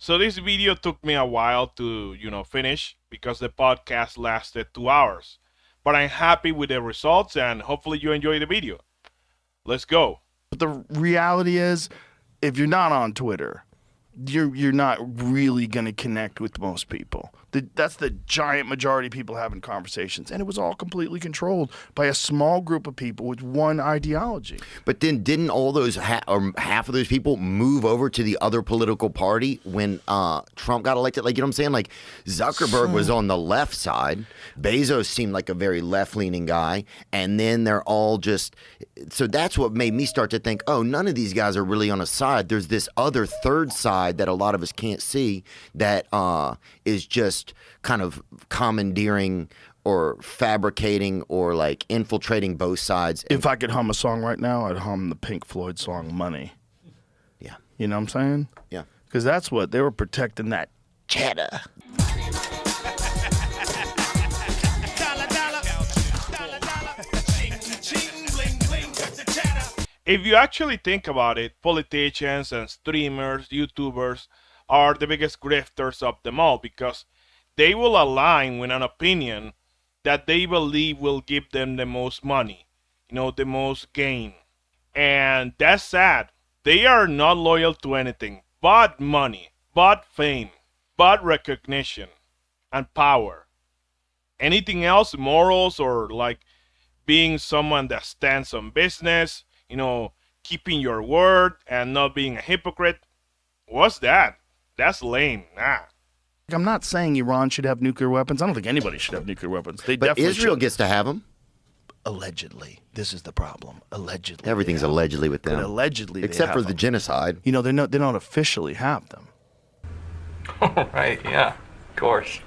So this video took me a while to, finish because the podcast lasted 2 hours. But I'm happy with the results and hopefully you enjoy the video. Let's go. But the reality is, if you're not on Twitter, you're not really going to connect with most people. That's the giant majority of people having conversations. And it was all completely controlled by a small group of people with one ideology. But then didn't all those or half of those people move over to the other political party when Trump got elected? Like, you know what I'm saying? Like, Zuckerberg was on the left side. Bezos seemed like a very left-leaning guy. And then they're all just... So that's what made me start to think, oh, none of these guys are really on a side. There's this other third side that a lot of us can't see that is just kind of commandeering or fabricating or like infiltrating both sides. If I could hum a song right now, I'd hum the Pink Floyd song Money. Yeah. You know what I'm saying? Yeah. Because that's what they were protecting, that cheddar. If you actually think about it, politicians and streamers, YouTubers are the biggest grifters of them all because they will align with an opinion that they believe will give them the most money, the most gain. And that's sad. They are not loyal to anything but money, but fame, but recognition and power. Anything else, morals or like being someone that stands on business, keeping your word and not being a hypocrite. What's that? That's lame. Nah. I'm not saying Iran should have nuclear weapons. I don't think anybody should have nuclear weapons. They But definitely Israel should. gets to have them. Allegedly. This is the problem. Allegedly. Everything's allegedly with them. But allegedly Except for the genocide. they don't officially have them. Oh, right, yeah, of course.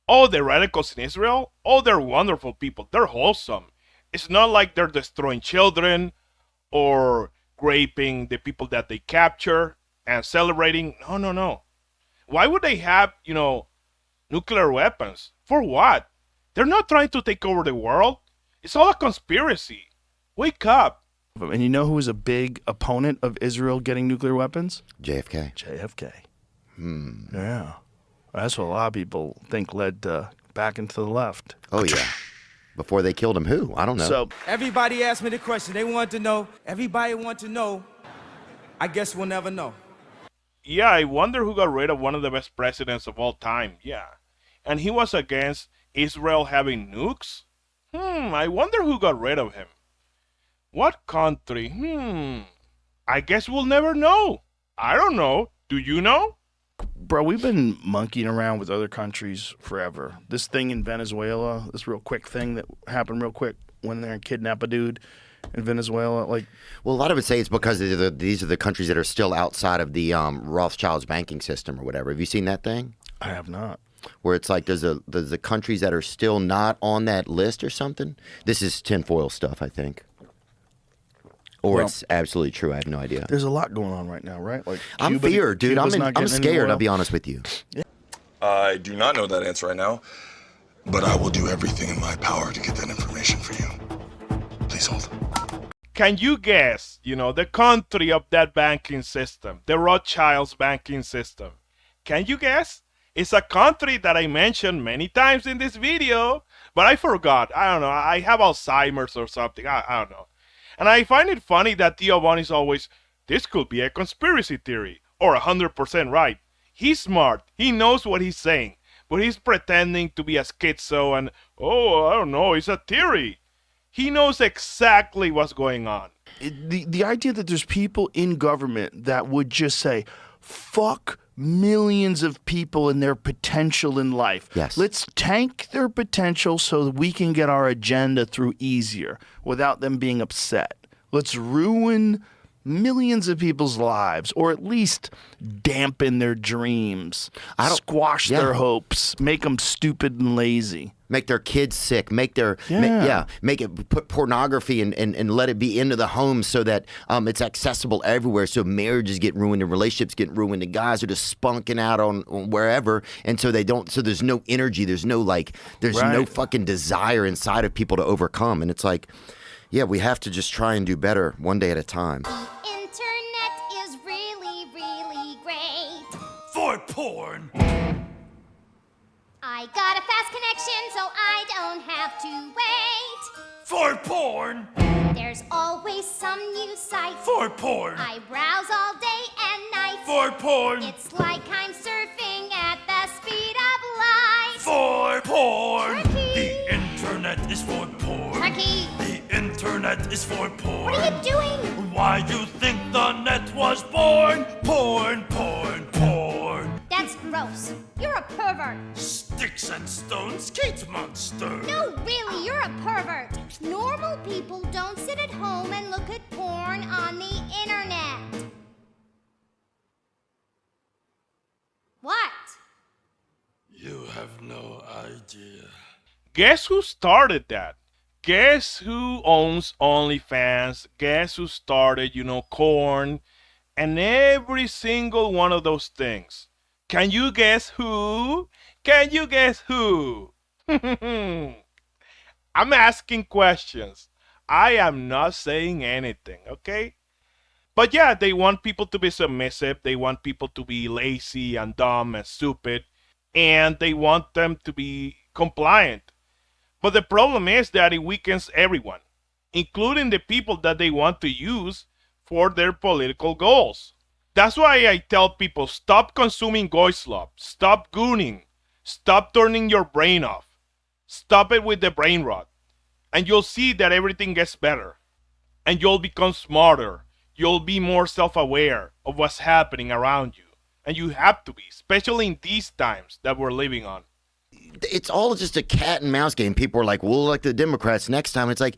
Oh, the radicals in Israel? Oh, they're wonderful people. They're wholesome. It's not like they're destroying children or raping the people that they capture and celebrating. No. Why would they have, nuclear weapons? For what? They're not trying to take over the world. It's all a conspiracy. Wake up. And you know who was a big opponent of Israel getting nuclear weapons? JFK. JFK. Yeah. That's what a lot of people think led back into the left. Oh, yeah. Before they killed him, who? I don't know. So Everybody asked me the question. They want to know. Everybody want to know. I guess we'll never know. Yeah, I wonder who got rid of one of the best presidents of all time. Yeah. And he was against Israel having nukes? I wonder who got rid of him. What country? I guess we'll never know. I don't know. Do you know? bro, we've been monkeying around with other countries forever. This thing in Venezuela, this real quick thing that happened real quick when they kidnap a dude in Venezuela, like. Well, a lot of it say it's because these are the countries that are still outside of the Rothschild's banking system or whatever. Have you seen that thing? I have not. Where it's like there's the countries that are still not on that list or something. This is tinfoil stuff, I think. Or Well, it's absolutely true. I have no idea. There's a lot going on right now, right? Like I'm Cuba- feared, dude. Cuba's I'm not getting any scared. oil. I'll be honest with you. I do not know that answer right now, but I will do everything in my power to get that information for you. Please hold. Can you guess, the country of that banking system, the Rothschild's banking system? Can you guess? It's a country that I mentioned many times in this video, but I forgot. I don't know. I have Alzheimer's or something. I don't know. And I find it funny that Theo is always, this could be a conspiracy theory, or 100% right. He's smart. He knows what he's saying, but he's pretending to be a schizo and, I don't know, it's a theory. He knows exactly what's going on. The idea that there's people in government that would just say, fuck millions of people and their potential in life. Yes. Let's tank their potential so that we can get our agenda through easier without them being upset. Let's ruin millions of people's lives, or at least dampen their dreams, squash their hopes, make them stupid and lazy. Make their kids sick. Make their make it put pornography and let it be into the home so that it's accessible everywhere. So marriages get ruined and relationships get ruined. The guys are just spunking out on wherever, and so they don't. So there's no energy. There's no no fucking desire inside of people to overcome. And it's like, yeah, we have to just try and do better one day at a time. Internet is really, really great. For porn. I got a fast connection, so I don't have to wait. For porn. There's always some new site. For porn. I browse all day and night. For porn. It's like I'm surfing at the speed of light. For porn. Turkey. The internet is for porn. Turkey. The internet is for porn. What are you doing? Why you think the net was born? Porn, porn, porn. That's gross. You're a pervert. Sticks and stones, Kate Monster. No, really, you're a pervert. Normal people don't sit at home and look at porn on the internet. What? You have no idea. Guess who started that? Guess who owns OnlyFans? Guess who started, corn? And every single one of those things. Can you guess who? Can you guess who? I'm asking questions. I am not saying anything, okay? But yeah, they want people to be submissive. They want people to be lazy and dumb and stupid. And they want them to be compliant. But the problem is that it weakens everyone, including the people that they want to use for their political goals. That's why I tell people, stop consuming Goyslop, stop gooning, stop turning your brain off, stop it with the brain rot, and you'll see that everything gets better. And you'll become smarter, you'll be more self-aware of what's happening around you. And you have to be, especially in these times that we're living on. It's all just a cat and mouse game. People are like, we'll elect the Democrats next time. It's like,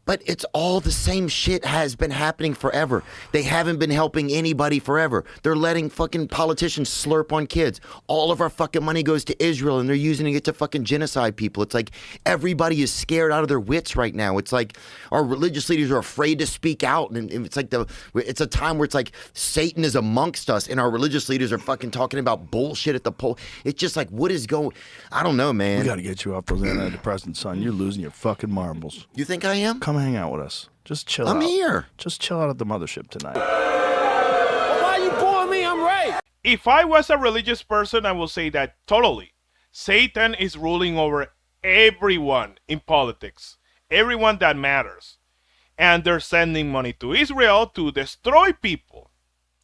but it's all the same shit has been happening forever. They haven't been helping anybody forever. They're letting fucking politicians slurp on kids. All of our fucking money goes to Israel and they're using it to fucking genocide people. It's like everybody is scared out of their wits right now. It's like our religious leaders are afraid to speak out. And it's like it's a time where it's like Satan is amongst us and our religious leaders are fucking talking about bullshit at the poll. It's just like, what is going, I don't know, man. We got to get you off those antidepressants, son. You're losing your fucking marbles. You think I am? Come hang out with us. Just chill out. I'm here. Just chill out at the mothership tonight. Well, why you booing me? I'm right. If I was a religious person, I will say that totally. Satan is ruling over everyone in politics, everyone that matters. And they're sending money to Israel to destroy people.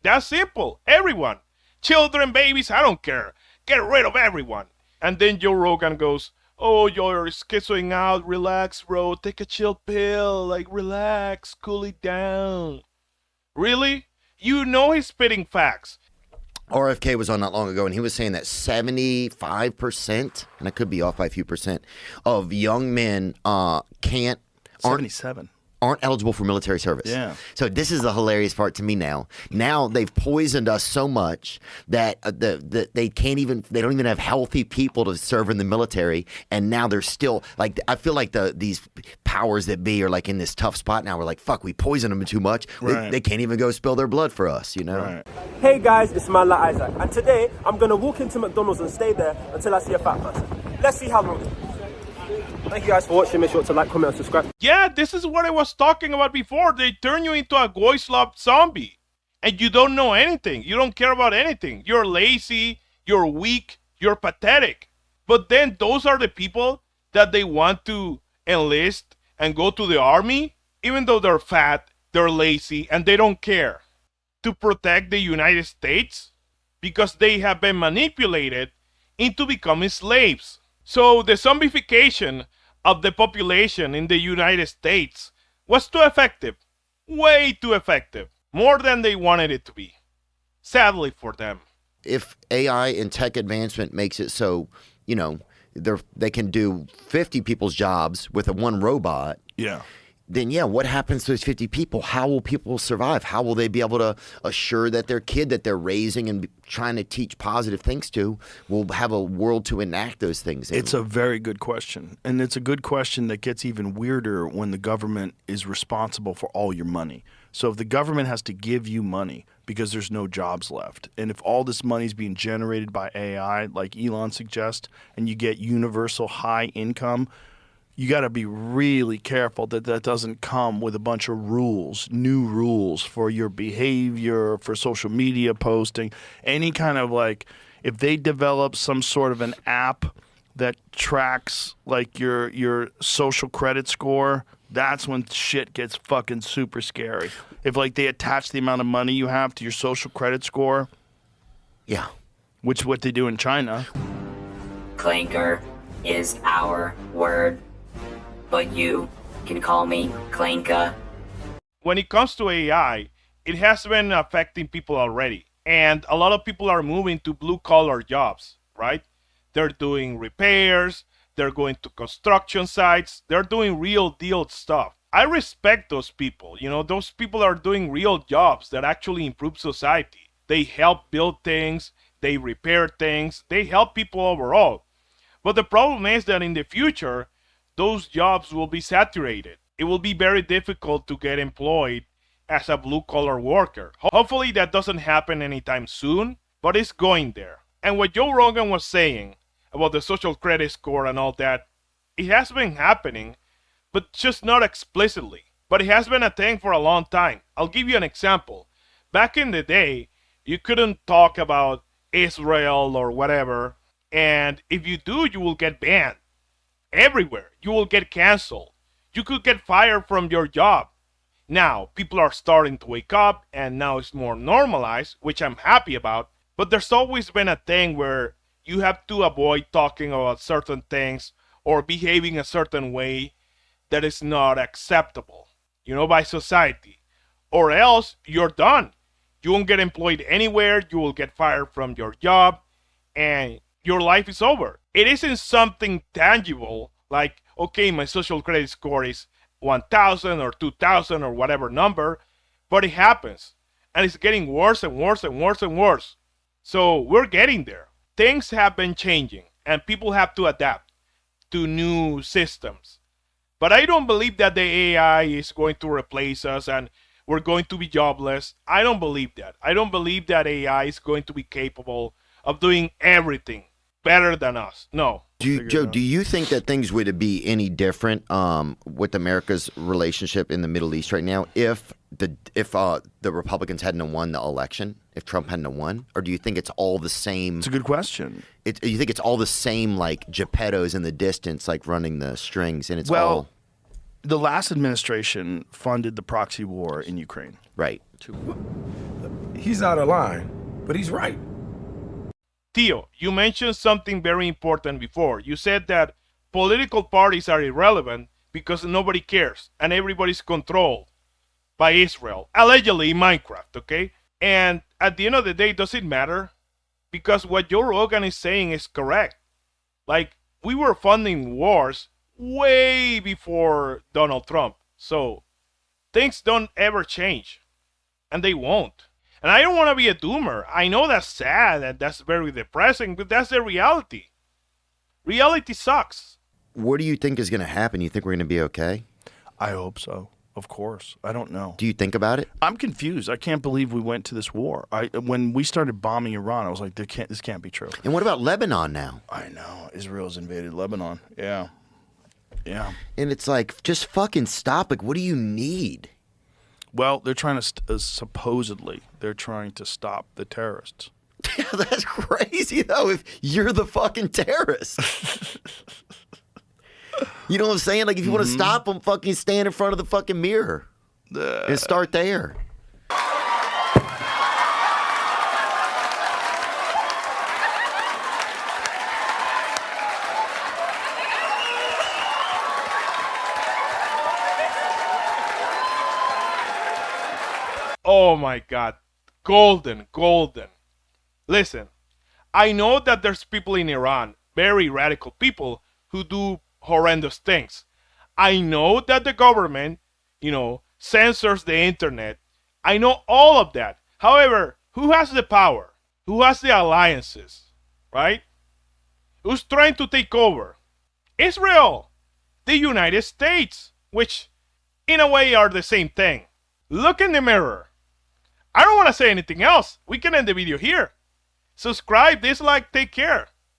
That's simple. Everyone. Children, babies, I don't care. Get rid of everyone. And then Joe Rogan goes, oh, you're schizoing out. Relax, bro. Take a chill pill. Like, relax. Cool it down. Really? You know he's spitting facts. RFK was on not long ago, and he was saying that 75%, and I could be off by a few percent, of young men aren't 77. aren't eligible for military service. Yeah. So this is the hilarious part to me now. Now they've poisoned us so much that they don't even have healthy people to serve in the military. And now they're still like, I feel like these powers that be are like in this tough spot now. We're like, fuck, we poisoned them too much. Right. They can't even go spill their blood for us, you know? Right. Hey guys, it's man like Isaac, and today I'm gonna walk into McDonald's and stay there until I see a fat person. Let's see how long. Thank you guys for watching. Make sure to like, comment, and subscribe. Yeah, this is what I was talking about before. They turn you into a Goyslop zombie. And you don't know anything. You don't care about anything. You're lazy. You're weak. You're pathetic. But then those are the people that they want to enlist and go to the army, even though they're fat, they're lazy, and they don't care, to protect the United States because they have been manipulated into becoming slaves. So the zombification of the population in the United States was too effective. Way too effective. More than they wanted it to be. Sadly for them. If AI and tech advancement makes it so, you know, they can do 50 people's jobs with one robot. Yeah. Then yeah, what happens to those 50 people? How will people survive? How will they be able to assure that their kid that they're raising and trying to teach positive things to will have a world to enact those things in? It's a very good question. And it's a good question that gets even weirder when the government is responsible for all your money. So if the government has to give you money because there's no jobs left, and if all this money is being generated by AI, like Elon suggests, and you get universal high income, you got to be really careful that that doesn't come with a bunch of rules, new rules for your behavior, for social media posting, any kind of like if they develop some sort of an app that tracks like your social credit score, that's when shit gets fucking super scary. If like they attach the amount of money you have to your social credit score, Yeah. which is what they do in China. Clanker is our word, but you can call me Clanka. When it comes to AI, it has been affecting people already. And a lot of people are moving to blue-collar jobs, right? They're doing repairs, they're going to construction sites, they're doing real deal stuff. I respect those people. You know, those people are doing real jobs that actually improve society. They help build things, they repair things, they help people overall. But the problem is that in the future, those jobs will be saturated. It will be very difficult to get employed as a blue-collar worker. Hopefully that doesn't happen anytime soon, but it's going there. And what Joe Rogan was saying about the social credit score and all that, it has been happening, but just not explicitly. But it has been a thing for a long time. I'll give you an example. Back in the day, you couldn't talk about Israel or whatever, and if you do, you will get banned. Everywhere. You will get canceled. You could get fired from your job. Now, people are starting to wake up, and now it's more normalized, which I'm happy about. But there's always been a thing where you have to avoid talking about certain things or behaving a certain way that is not acceptable, you know, by society. Or else you're done. You won't get employed anywhere. You will get fired from your job, and your life is over. It isn't something tangible like, okay, my social credit score is 1,000 or 2,000 or whatever number, but it happens. And it's getting worse and worse and worse and worse. So we're getting there. Things have been changing, and people have to adapt to new systems. But I don't believe that the AI is going to replace us and we're going to be jobless. I don't believe that. I don't believe that AI is going to be capable of doing everything better than us. No. Joe, do you think that things would be any different with America's relationship in the Middle East right now if the Republicans hadn't won the election, if Trump hadn't won? Or do you think it's all the same? It's a good question. You think it's all the same, like Geppettos in the distance, like running the strings, and it's Well, the last administration funded the proxy war in Ukraine. Right. He's out of line, but he's right. Theo, you mentioned something very important before. You said that political parties are irrelevant because nobody cares and everybody's controlled by Israel. Allegedly in Minecraft, okay? And at the end of the day, does it matter? Because what Joe Rogan is saying is correct. Like, we were funding wars way before Donald Trump. So, things don't ever change. And they won't. And I don't want to be a doomer. I know that's sad and that's very depressing, but that's the reality. Reality sucks. What do you think is going to happen? You think we're going to be okay? I hope so. Of course. I don't know. Do you think about it? I'm confused. I can't believe we went to this war. When we started bombing Iran, I was like, this can't be true. And what about Lebanon now? I know. Israel's invaded Lebanon. Yeah. Yeah. And it's like, just fucking stop. Like, what do you need? Well, they're trying to, supposedly, they're trying to stop the terrorists. Yeah, that's crazy, though, if you're the fucking terrorist. You know what I'm saying? Like, if you want to stop them, fucking stand in front of the fucking mirror and start there. Oh my God. Golden, golden. Listen, I know that there's people in Iran, very radical people, who do horrendous things. I know that the government, censors the internet. I know all of that. However, who has the power? Who has the alliances? Right? Who's trying to take over? Israel, the United States, which in a way are the same thing. Look in the mirror. I don't want to say anything else. We can end the video here. Subscribe, dislike, take care.